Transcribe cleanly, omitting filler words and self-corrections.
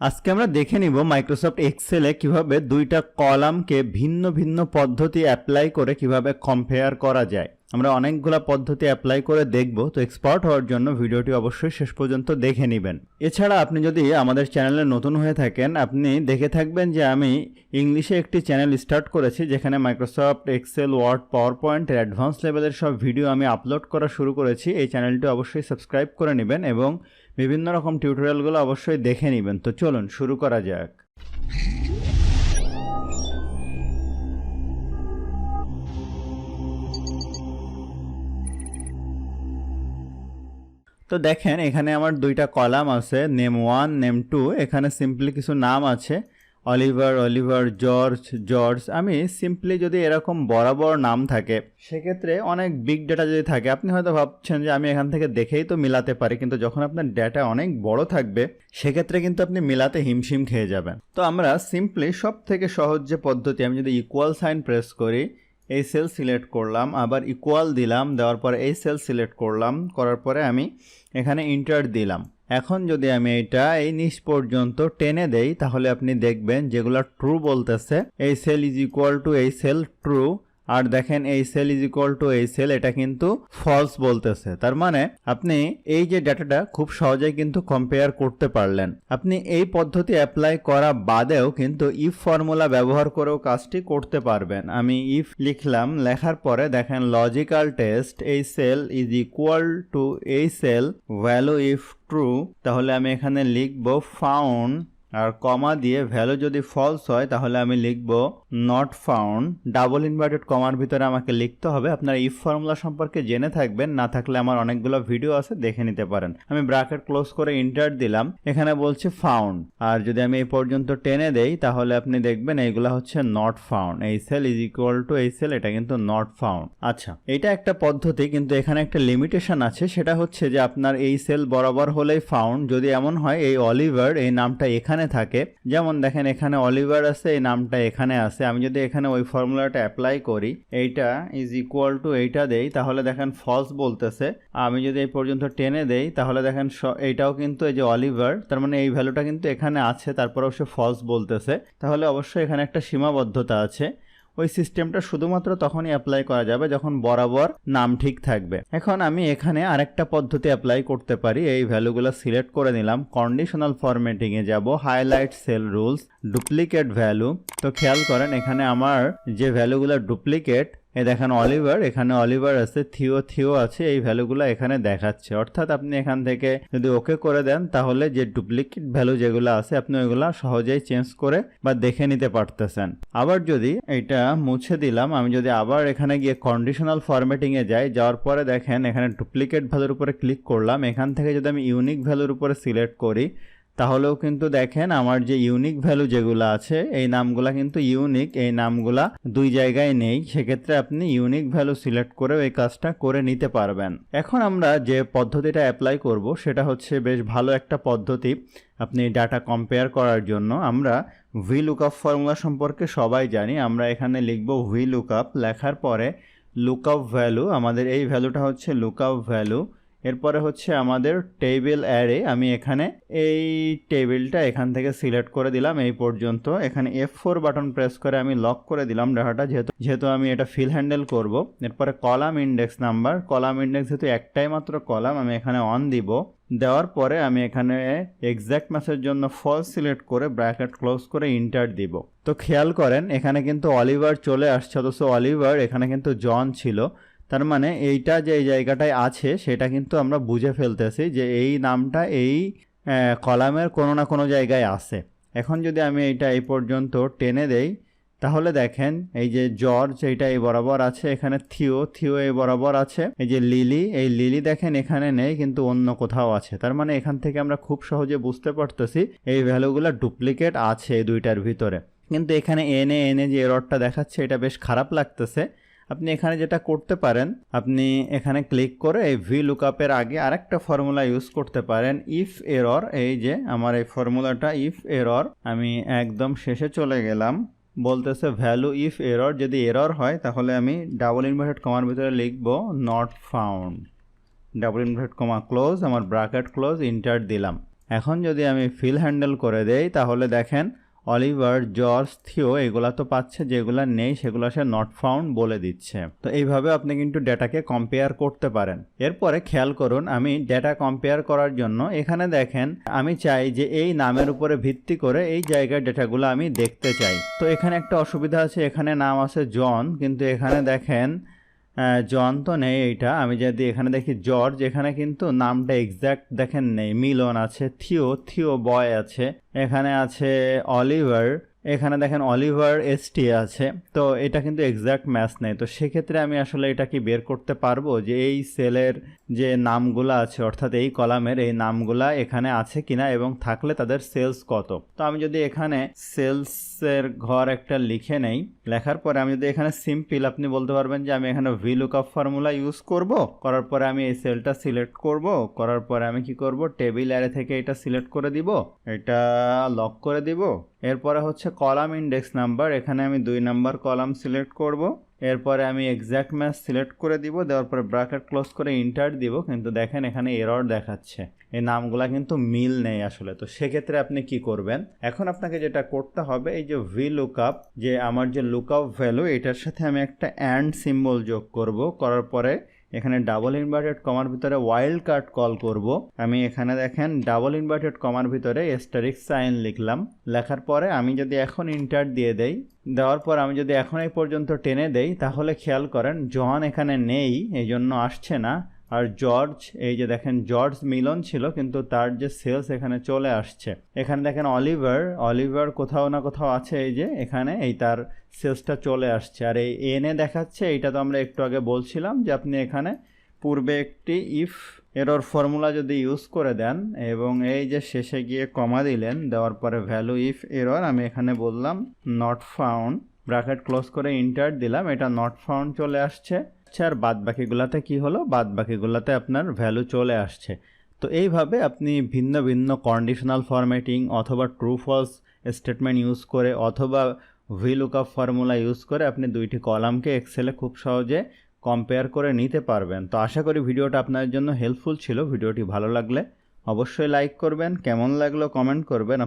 আজকে আমরা দেখে নিব মাইক্রোসফট এক্সেলে কিভাবে দুইটা কলামকে ভিন্ন ভিন্ন পদ্ধতি অ্যাপ্লাই করে কিভাবে কম্পেয়ার করা যায়। আমরা অনেকগুলো পদ্ধতি অ্যাপ্লাই করে দেখব, তো এক্সপার্ট হওয়ার জন্য ভিডিওটি অবশ্যই শেষ পর্যন্ত দেখে নেবেন। এছাড়া আপনি যদি আমাদের চ্যানেলে নতুন হয়ে থাকেন, আপনি দেখে থাকবেন যে আমি ইংলিশে একটি চ্যানেল স্টার্ট করেছি যেখানে মাইক্রোসফট এক্সেল, ওয়ার্ড, পাওয়ার পয়েন্টের অ্যাডভান্স লেভেলের সব ভিডিও আমি আপলোড করা শুরু করেছি। এই চ্যানেলটি অবশ্যই সাবস্ক্রাইব করে নেবেন এবং বিভিন্ন রকম টিউটোরিয়ালগুলো অবশ্যই দেখে নেবেন। তো চলুন শুরু করা যাক। তো দেখেন এখানে আমার দুইটা কলাম আছে, নেম 1 নেম 2। এখানে সিম্পলি কিছু নাম আছে, অলিভার, জর্জ। আমি সিম্পলি যদি এরকম বরাবর নাম থাকে, সেক্ষেত্রে অনেক বিগ ডেটা যদি থাকে, আপনি হয়তো ভাবছেন যে আমি এখান থেকে দেখেই তো মিলাতে পারি, কিন্তু যখন আপনার ডেটা অনেক বড় থাকবে সেক্ষেত্রে কিন্তু আপনি মিলাতে হিমশিম খেয়ে যাবেন। তো আমরা সিম্পলি সব থেকে সহজ যে পদ্ধতি, আমি যদি ইকুয়াল সাইন প্রেস করি, এই সেল সিলেক্ট করলাম, আবার ইকুয়াল দিলাম, দেওয়ার পরে এই সেল সিলেক্ট করলাম, করার পরে আমি এখানে ইন্টার দিলাম। এখন যদি আমি এটা এই নিচ পর্যন্ত টেনে দেই, তাহলে আপনি দেখবেন যেগুলো ট্রু বলতেছে, এই সেল ইজ ইকুয়াল টু এই সেল ট্রু, আর দেখেন এই সেল ইজ ইকুয়াল টু এই সেল, এটা কিন্তু ফলস বলতেছে। তার মানে আপনি এই যে ডাটাটা খুব সহজেই কিন্তু কম্পেয়ার করতে পারলেন। আপনি এই পদ্ধতি অ্যাপ্লাই করা বাদেও কিন্তু ইফ ফর্মুলা ব্যবহার করেও কাজটি করতে পারবেন। আমি ইফ লিখলাম, লেখার পরে দেখেন লজিক্যাল টেস্ট, এই সেল ইজ ইকুয়াল টু এই সেল, ভ্যালু ইফ ট্রু, তাহলে আমি এখানে লিখব ফাউন্ড, আর কমা দিয়ে ভ্যালু যদি ফলস হয় তাহলে আমি লিখব নট ফাউন্ড। ডাবল ইনভার্টেড কমার ভিতরে আমাকে লিখতে হবে। আপনারা ইফ ফর্মুলা সম্পর্কে জেনে থাকবেন, না থাকলে আমার অনেকগুলো ভিডিও আছে, দেখে নিতে পারেন। আমি ব্র্যাকেট ক্লোজ করে ইন্টার দিলাম, এখানে বলছে ফাউন্ড, আর যদি আমি এই পর্যন্ত টেনে দেই তাহলে আপনি দেখবেন এইগুলা হচ্ছে নট ফাউন্ড। এই সেল ইজ ইকুয়াল টু এই সেল, এটা কিন্তু নট ফাউন্ড। আচ্ছা, এটা একটা পদ্ধতি, কিন্তু এখানে একটা লিমিটেশন আছে, সেটা হচ্ছে যে আপনার এই সেল বরাবর হলেই ফাউন্ড। যদি এমন হয় এই অলিভার এই নামটা এখানে থাকে, যেমন দেখেন এখানে অলিভার আছে, এই নামটা এখানে আছে, আমি যদি এখানে ওই ফর্মুলাটা অ্যাপ্লাই করি, এইটা ইজ ইকুয়াল টু এইটা দেই, তাহলে দেখেন ফলস বলতেছে। আমি যদি এই পর্যন্ত টেনে দেই তাহলে দেখেন এইটাও কিন্তু এই যে অলিভার, তার মানে এই ভ্যালুটা কিন্তু এখানে আছে, তারপরেও সে ফলস বলতেছে। তাহলে অবশ্যই এখানে একটা সীমাবদ্ধতা আছে। ওই সিস্টেমটা শুধুমাত্র তখনই অ্যাপ্লাই করা যাবে যখন বরাবর নাম ঠিক থাকবে। এখন আমি এখানে আরেকটা পদ্ধতি অ্যাপ্লাই করতে পারি। এই ভ্যালুগুলো সিলেক্ট করে নিলাম, কন্ডিশনাল ফরম্যাটিং এ যাব, highlight sell rules, duplicate value. তো খেয়াল করেন এখানে আমার যে ভ্যালুগুলো ডুপ্লিকেট, এই দেখেন অলিভার, এখানে অলিভার আছে, থিও আছে, এই ভ্যালুগুলো এখানে দেখাচ্ছে। অর্থাৎ আপনি এখান থেকে যদি ওকে করে দেন তাহলে যে ডুপ্লিকেট ভ্যালু যেগুলো আছে আপনি ওইগুলো সহজেই চেঞ্জ করে বা দেখে নিতে পারতেছেন। আবার যদি এটা মুছে দিলাম, আমি যদি আবার এখানে গিয়ে কন্ডিশনাল ফরম্যাটিং এ যাই, যাওয়ার পরে দেখেন এখানে ডুপ্লিকেট ভ্যালুর উপরে ক্লিক করলাম, এখান থেকে যদি আমি ইউনিক ভ্যালুর উপরে সিলেক্ট করি, তাহলেও কিন্তু দেখেন আমার যে ইউনিক ভ্যালু যেগুলো আছে, এই নামগুলা কিন্তু ইউনিক, এই নামগুলা দুই জায়গায় নেই। সেক্ষেত্রে আপনি ইউনিক ভ্যালু সিলেক্ট করে এই কাজটা করে নিতে পারবেন। এখন আমরা যে পদ্ধতিটা অ্যাপ্লাই করব সেটা হচ্ছে বেশ ভালো একটা পদ্ধতি আপনি ডাটা কম্পেয়ার করার জন্য। আমরা VLOOKUP ফর্মুলা সম্পর্কে সবাই জানি। আমরা এখানে লিখব VLOOKUP, লেখার পরে লুকআপ ভ্যালু, আমাদের এই ভ্যালুটা হচ্ছে লুকআপ ভ্যালু। এরপরে হচ্ছে আমাদের টেবিল অ্যারে, আমি এখানে এই টেবিলটা এখান থেকে সিলেক্ট করে দিলাম এই পর্যন্ত। এখানে F4 বাটন প্রেস করে আমি লক করে দিলাম ডাটাটা, যেহেতু আমি এটা ফিল হ্যান্ডেল করব। এরপরে column index number, column index যেহেতু একটাই মাত্র কলাম, আমি এখানে অন দিব। দেওয়ার পরে আমি এখানে এক্সাক্ট ম্যাচের জন্য ফলস সিলেক্ট করে ব্র্যাকেট ক্লোজ করে ইন্টার দিব। তো খেয়াল করেন এখানে কিন্তু অলিভার চলে আসছে, অথচ অলিভার এখানে কিন্তু জন ছিল। তার মানে এইটা যে এই জায়গাটায় আছে সেটা কিন্তু আমরা বুঝে ফেলতেছি যে এই নামটা এই কলামের কোনো না কোনো জায়গায় আছে। এখন যদি আমি এইটা এই পর্যন্ত টেনে দেই তাহলে দেখেন এই যে জর্জ এইটা এই বরাবর আছে, এখানে থিও এই বরাবর আছে, এই যে লিলি, এই লিলি দেখেন এখানে নেই কিন্তু অন্য কোথাও আছে। তার মানে এখান থেকে আমরা খুব সহজে বুঝতে পারতেছি এই ভ্যালুগুলো ডুপ্লিকেট আছে এই দুইটার ভিতরে। কিন্তু এখানে এনে যে এররটা দেখাচ্ছে এটা বেশ খারাপ লাগতেছে। আপনি এখানে যেটা করতে পারেন, আপনি এখানে ক্লিক করে এই VLOOKUP এর আগে আরেকটা ফর্মুলা ইউজ করতে পারেন, ইফ এরর। এই যে আমার এই ফর্মুলাটা ইফ এরর, আমি একদম শেষে চলে গেলাম, বলতেছে ভ্যালু ইফ এরর, যদি এরর হয় তাহলে আমি ডাবল ইনভার্টেড কমার ভিতরে লিখব not found, double inverted comma close, আমার ব্র্যাকেট ক্লোজ, ইন্টার দিলাম। এখন যদি আমি ফিল হ্যান্ডেল করে দেই তাহলে দেখেন অলিভার, জর্জ, থিও এগুলা তো পাচ্ছে, যেগুলা নেই সেগুলো সে নট ফাউন্ড বলে দিচ্ছে। তো এইভাবে আপনি কিন্তু ডেটাকে কম্পেয়ার করতে পারেন। এরপরে খেয়াল করুন, আমি ডেটা কম্পেয়ার করার জন্য এখানে দেখেন আমি চাই যে এই নামের উপরে ভিত্তি করে এই জায়গার ডেটাগুলো আমি দেখতে চাই। তো এখানে একটা অসুবিধা আছে, এখানে নাম আছে জন, কিন্তু এখানে দেখেন জন তো নেই। এইটা আমি যদি এখানে দেখি জর্জ, এখানে কিন্তু নামটা এক্স্যাক্ট দেখেন নেই, মিলন আছে। থিও বয় আছে। এখানে আছে অলিভার, এখানে দেখেন অলিভার এসটি আছে। তো এটা কিন্তু এক্স্যাক্ট ম্যাচ নেই। তো সেক্ষেত্রে আমি আসলে এটা কি বের করতে পারবো যে এই সেলের যে নামগুলা আছে, অর্থাৎ এই কলামের এই নামগুলা এখানে আছে কিনা এবং থাকলে তাদের সেলস কত। তো আমি যদি এখানে সেলসের ঘর একটা লিখে নেই, লেখার পরে আমি যদি এখানে সিম্পল, আপনি বলতে পারবেন যে আমি এখানে VLOOKUP ফর্মুলা ইউজ করব, করার পরে আমি এই সেলটা সিলেক্ট করব, করার পরে আমি কি করব, টেবিল অ্যারে থেকে এটা সিলেক্ট করে দিব, এটা লক করে দিব। এরপরে হচ্ছে কলাম ইন্ডেক্স নাম্বার, এখানে আমি 2 নাম্বার কলাম সিলেক্ট করব। এরপরে আমি এক্স্যাক্ট ম্যাচ সিলেক্ট করে দিব, দেওয়ার পরে ব্র্যাকেট ক্লোজ করে ইন্টার দিব। কিন্তু দেখেন এখানে এরর দেখাচ্ছে, এই নামগুলা কিন্তু মিল নেই আসলে। তো সেক্ষেত্রে আপনি কি করবেন, এখন আপনাকে যেটা করতে হবে, এই যে VLOOKUP, যে আমার যে লুকআপ ভ্যালু, এটার সাথে আমি একটা অ্যান্ড সিম্বল যোগ করব। করার পরে এখানে ডাবল ইনভার্টেড কমার ভিতরে ওয়াইল্ড কার্ড কল করব। আমি এখানে দেখেন ডাবল ইনভার্টেড কমার ভিতরে এস্টারিক সাইন লিখলাম। লেখার পরে আমি যদি এখন ইন্টার দিয়ে দেই, দেওয়ার পর আমি যদি এখন এই পর্যন্ত টেনে দেই, তাহলে খেয়াল করেন জন এখানে নেই, এই জন্য আসছে না। আর জর্জ, এই যে দেখেন জর্জ মিলন ছিল, কিন্তু তার যে সেলস এখানে চলে আসছে। এখানে দেখেন অলিভার কোথাও না কোথাও আছে, এই যে এখানে এই তার সেলসটা চলে আসছে। আর এই এনে দেখাচ্ছে, এইটা তো আমরা একটু আগে বলছিলাম যে আপনি এখানে পূর্বে একটি ইফ এরর ফর্মুলা যদি ইউজ করে দেন এবং এই যে শেষে গিয়ে কমা দিলেন, দেওয়ার পরে ভ্যালু ইফ এরর, আমি এখানে বললাম নট ফাউন্ড, ব্র্যাকেট ক্লোজ করে ইন্টার দিলাম, এটা নট ফাউন্ড চলে আসছে। আর বাদ বাকিগুলাতে কি হলো, বাদ বাকিগুলাতে আপনার ভ্যালু চলে আসছে। তো এইভাবে আপনি ভিন্ন ভিন্ন কন্ডিশনাল ফরম্যাটিং অথবা ট্রু ফলস স্টেটমেন্ট ইউজ করে অথবা VLOOKUP ফর্মুলা ইউজ করে আপনি দুইটি কলামকে এক্সেলে খুব সহজে কম্পেয়ার করে নিতে পারবেন। তো আশা করি ভিডিওটা আপনার জন্য হেল্পফুল ছিল। ভিডিওটি ভালো লাগলে অবশ্যই লাইক করবেন, কেমন লাগলো কমেন্ট করবেন।